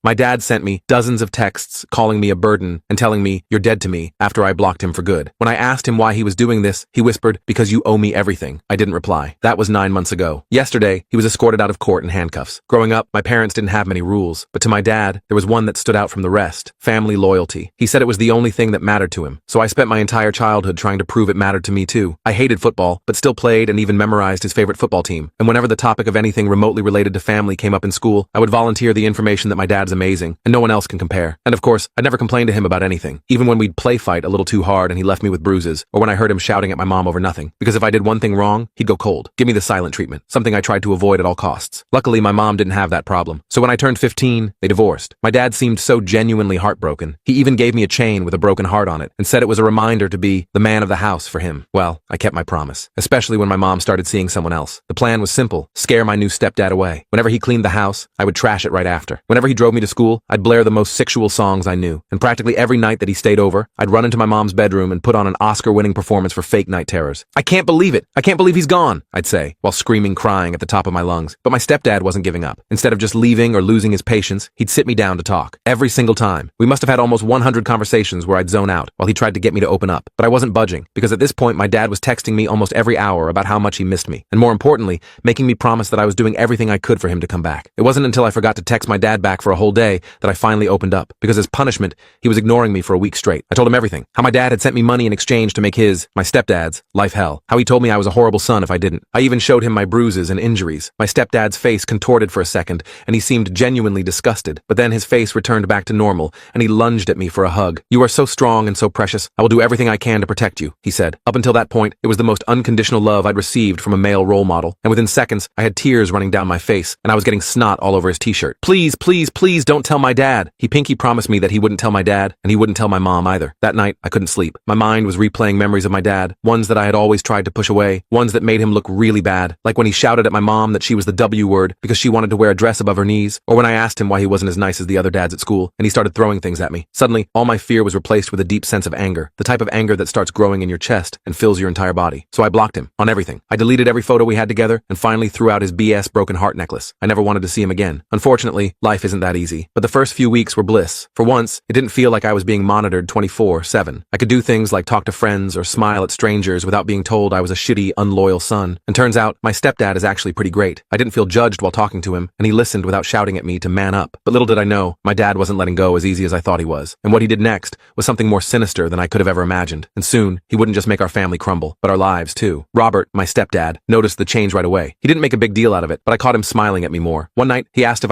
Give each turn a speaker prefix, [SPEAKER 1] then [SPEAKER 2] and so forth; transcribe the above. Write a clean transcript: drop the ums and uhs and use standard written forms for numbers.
[SPEAKER 1] My dad sent me dozens of texts calling me a burden and telling me, "You're dead to me," after I blocked him for good. When I asked him why he was doing this, he whispered, "Because you owe me everything." I didn't reply. That was 9 months ago. Yesterday, he was escorted out of court in handcuffs. Growing up, my parents didn't have many rules, but to my dad, there was one that stood out from the rest: family loyalty. He said it was the only thing that mattered to him, so I spent my entire childhood trying to prove it mattered to me too. I hated football, but still played and even memorized his favorite football team. And whenever the topic of anything remotely related to family came up in school, I would volunteer the information that my dad's amazing, and no one else can compare. And of course, I'd never complain to him about anything, even when we'd play fight a little too hard and he left me with bruises, or when I heard him shouting at my mom over nothing. Because if I did one thing wrong, he'd go cold. Give me the silent treatment, something I tried to avoid at all costs. Luckily, my mom didn't have that problem. So when I turned 15, they divorced. My dad seemed so genuinely heartbroken. He even gave me a chain with a broken heart on it and said it was a reminder to be the man of the house for him. Well, I kept my promise, especially when my mom started seeing someone else. The plan was simple: scare my new stepdad away. Whenever he cleaned the house, I would trash it right after. Whenever he drove me to school, I'd blare the most sexual songs I knew. And practically every night that he stayed over, I'd run into my mom's bedroom and put on an Oscar-winning performance for fake night terrors. "I can't believe it! I can't believe he's gone!" I'd say, while screaming, crying at the top of my lungs. But my stepdad wasn't giving up. Instead of just leaving or losing his patience, he'd sit me down to talk. Every single time. We must have had almost 100 conversations where I'd zone out while he tried to get me to open up. But I wasn't budging, because at this point my dad was texting me almost every hour about how much he missed me, and more importantly, making me promise that I was doing everything I could for him to come back. It wasn't until I forgot to text my dad back for a whole day that I finally opened up, because as punishment, he was ignoring me for a week straight. I told him everything. How my dad had sent me money in exchange to make his, my stepdad's, life hell. How he told me I was a horrible son if I didn't. I even showed him my bruises and injuries. My stepdad's face contorted for a second, and he seemed genuinely disgusted. But then his face returned back to normal, and he lunged at me for a hug. "You are so strong and so precious. I will do everything I can to protect you," he said. Up until that point, it was the most unconditional love I'd received from a male role model, and within seconds, I had tears running down my face, and I was getting snot all over his t-shirt. "Please, please, please don't tell my dad." He pinky promised me that he wouldn't tell my dad, and he wouldn't tell my mom either. That night, I couldn't sleep. My mind was replaying memories of my dad, ones that I had always tried to push away, ones that made him look really bad, like when he shouted at my mom that she was the W word because she wanted to wear a dress above her knees, or when I asked him why he wasn't as nice as the other dads at school, and he started throwing things at me. Suddenly, all my fear was replaced with a deep sense of anger, the type of anger that starts growing in your chest and fills your entire body. So I blocked him on everything. I deleted every photo we had together and finally threw out his BS broken heart necklace. I never wanted to see him again. Unfortunately, life isn't that easy, but the first few weeks were bliss. For once, it didn't feel like I was being monitored 24/7. I could do things like talk to friends or smile at strangers without being told I was a shitty, unloyal son. And turns out, my stepdad is actually pretty great. I didn't feel judged while talking to him, and he listened without shouting at me to man up. But little did I know, my dad wasn't letting go as easy as I thought he was. And what he did next was something more sinister than I could have ever imagined. And soon, he wouldn't just make our family crumble, but our lives too. Robert, my stepdad, noticed the change right away. He didn't make a big deal out of it, but I caught him smiling at me more. One night, he asked if